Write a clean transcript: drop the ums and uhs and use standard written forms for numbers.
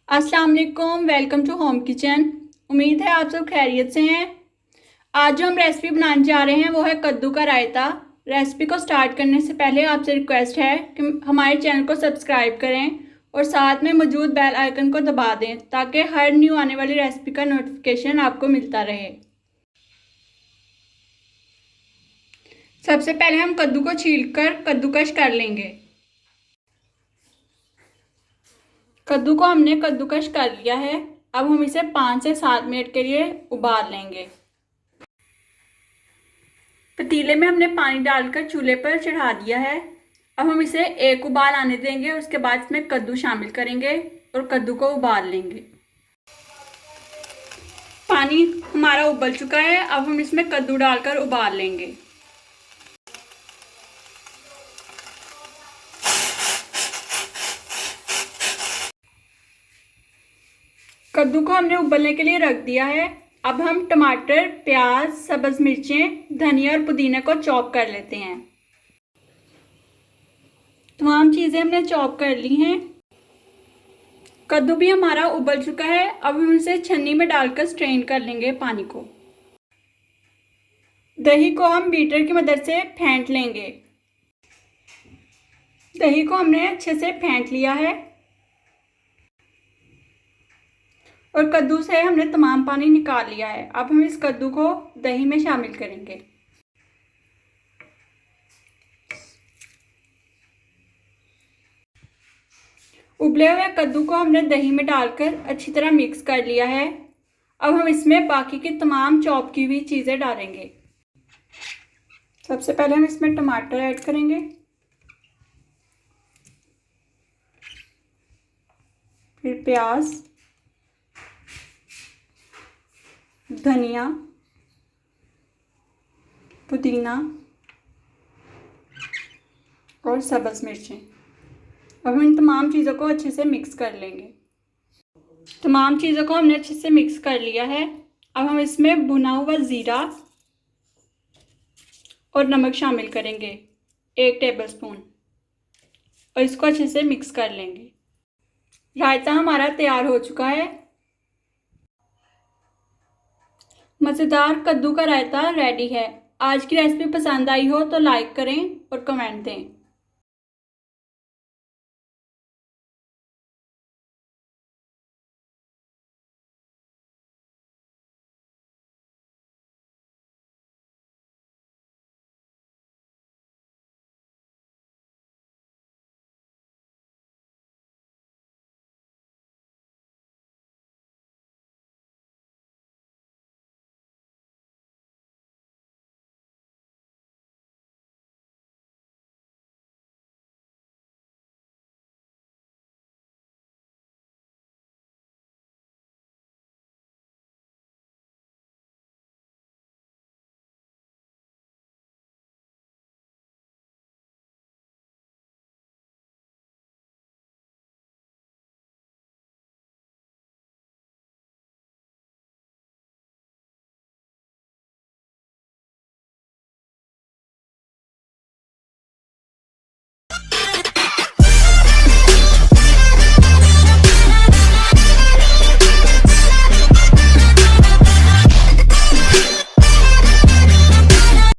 अस्सलाम वालेकुम, welcome to home kitchen. उम्मीद है आप सब खैरियत से हैं। आज जो हम रेसिपी बनाने जा रहे हैं वो है कद्दू का रायता। रेसिपी को स्टार्ट करने से पहले आपसे रिक्वेस्ट है कि हमारे चैनल को सब्सक्राइब करें और साथ में मौजूद बेल आइकन को दबा दें ताकि हर न्यू आने वाली रेसिपी का नोटिफिकेशन आपको मिलता रहे। सबसे पहले हम कद्दू को छीलकर कद्दूकश कर लेंगे। कद्दू को हमने कद्दूकश कर लिया है। अब हम इसे 5 से 7 मिनट के लिए उबाल लेंगे। पतीले में हमने पानी डालकर चूल्हे पर चढ़ा दिया है। अब हम इसे एक उबाल आने देंगे, उसके बाद इसमें कद्दू शामिल करेंगे और कद्दू को उबाल लेंगे। पानी हमारा उबल चुका है। अब हम इसमें कद्दू डालकर उबाल लेंगे। कद्दू को हमने उबलने के लिए रख दिया है। अब हम टमाटर, प्याज, सब्ज मिर्चें, धनिया और पुदीना को चॉप कर लेते हैं। तमाम चीज़ें हमने चॉप कर ली हैं। कद्दू भी हमारा उबल चुका है। अब हम इसे छन्नी में डालकर स्ट्रेन कर लेंगे पानी को। दही को हम बीटर की मदद से फेंट लेंगे। दही को हमने अच्छे से फेंट लिया है और कद्दू से हमने तमाम पानी निकाल लिया है। अब हम इस कद्दू को दही में शामिल करेंगे। उबले हुए कद्दू को हमने दही में डालकर अच्छी तरह मिक्स कर लिया है। अब हम इसमें बाकी की तमाम चॉप की हुई चीज़ें डालेंगे। सबसे पहले हम इसमें टमाटर ऐड करेंगे, फिर प्याज, धनिया, पुदीना और सब्ज मिर्चें। अब हम इन तमाम चीज़ों को अच्छे से मिक्स कर लेंगे। तमाम चीज़ों को हमने अच्छे से मिक्स कर लिया है। अब हम इसमें भुना हुआ ज़ीरा और नमक शामिल करेंगे, 1 टेबलस्पून, और इसको अच्छे से मिक्स कर लेंगे। रायता हमारा तैयार हो चुका है। मज़ेदार कद्दू का रायता रेडी है। आज की रेसिपी पसंद आई हो तो लाइक करें और कमेंट दें।